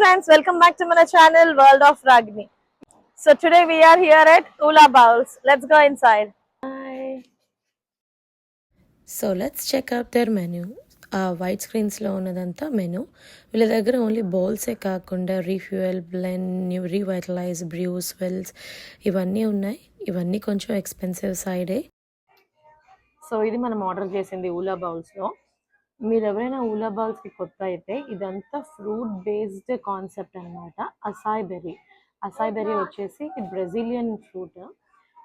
friends, welcome back to my channel World of Ragini. So today we are here at Ula Bowls. Let's go inside. Hi. So let's check out their menu. ఆ white స్క్రీన్స్లో ఉన్నదంతా menu. వీళ్ళ దగ్గర only బౌల్సే కాకుండా refuel, blend, revitalize, brew, swells ఇవన్నీ ఉన్నాయి. ఇవన్నీ కొంచెం ఎక్స్పెన్సివ్ సైడే. సో ఇది మనం ఆర్డర్ చేసింది ఊలా బౌల్స్లో. మీరు ఎవరైనా ఊలా బౌల్స్కి కొత్త అయితే ఇదంతా ఫ్రూట్ బేస్డ్ కాన్సెప్ట్ అనమాట. అసాయ్ బెర్రీ వచ్చేసి బ్రెజిలియన్ ఫ్రూట్.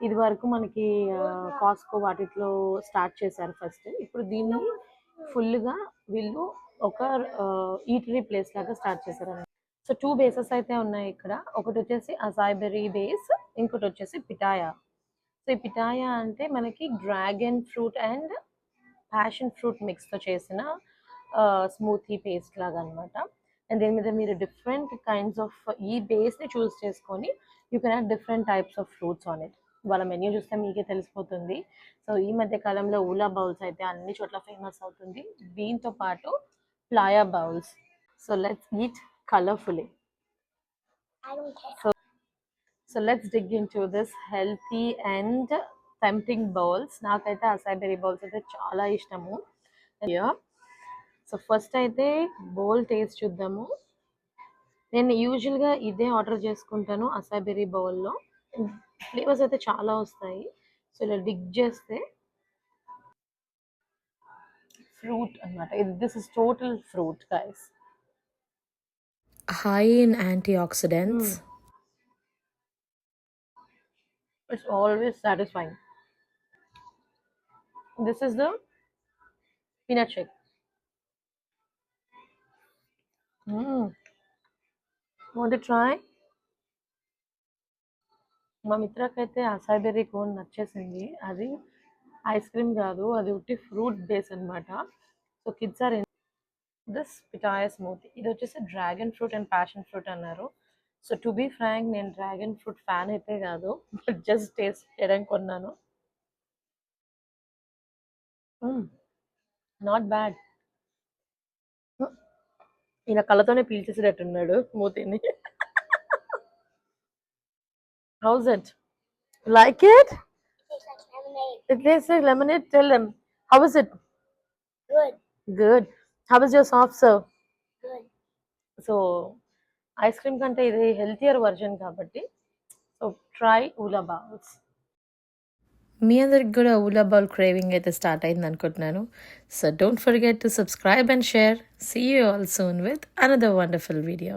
ఇది వరకు మనకి కాస్కో వాటిలో స్టార్ట్ చేశారు ఫస్ట్. ఇప్పుడు దీన్ని ఫుల్గా వీళ్ళు ఒక ఈటరీ ప్లేస్ లాగా స్టార్ట్ చేశారు అన్నమాట. సో 2 బేసెస్ అయితే ఉన్నాయి ఇక్కడ. ఒకటి వచ్చేసి అసాయ్ బెర్రీ బేస్, ఇంకోటి వచ్చేసి పిటాయా. సో ఈ పిటాయా అంటే మనకి dragon fruit and passion fruit మిక్స్తో చేసిన స్మూతీ పేస్ట్ లాగా అనమాట. అండ్ దీని మీద మీరు డిఫరెంట్ కైండ్స్ ఆఫ్ ఈ బేస్ని చూస్ చేసుకొని you can have different types of fruits on it. వాళ్ళ మెన్యూ చూస్తే మీకే తెలిసిపోతుంది. సో ఈ మధ్య కాలంలో ఊలా బౌల్స్ అయితే అన్ని చోట్ల ఫేమస్ అవుతుంది. దీంతో పాటు Playa bowls. So let's eat colourfully. So let's dig in to this healthy and tempting bowls. నాకైతే అసాయ్ బెర్రీ బౌల్స్ అయితే చాలా ఇష్టము. సో ఫస్ట్ అయితే బౌల్ టేస్ట్ చూద్దాము. నేను యూజువల్గా ఇదే ఆర్డర్ చేసుకుంటాను అసాయ్ బెర్రీ బౌల్లో. ఫ్లేవర్స్ అయితే చాలా వస్తాయి. సో ఇలా డిగ్ చేస్తే ఫ్రూట్ అనమాట. This is total fruit guys. High in antioxidants. It's always satisfying. This is the peanut shake. Want to try? మా మిత్రకైతే అసాయ్ బెర్రీ కోన్ నచ్చేసింది. అది ఐస్ క్రీమ్ కాదు, అది ఉట్టి ఫ్రూట్ బేస్ అనమాట. So kids are in this pitaya smoothie. ఇది వచ్చేసి dragon fruit and passion fruit అన్నారు. సో టు బీ ఫ్రాంక్, నేను డ్రాగన్ ఫ్రూట్ ఫ్యాన్ అయితే కాదు, బట్ జస్ట్ టేస్ట్ చేయడానికి కొన్నాను. Not bad. ఈయన కళ్ళతోనే పీల్చేసేటట్టున్నాడు మూతిని. How's it? Like it? It tastes like lemonade. Tell them. How is it? Good. Good. How is your soft serve? Good. So, ice cream కంటే ఇది హెల్తియర్ వర్జన్ కాబట్టి so try Oola bowls. మీ అందరికి కూడా ఊలా బౌల్ క్రేవింగ్ అయితే start అయింది అనుకుంటున్నాను. So don't forget to subscribe and share. See you all soon with another wonderful video.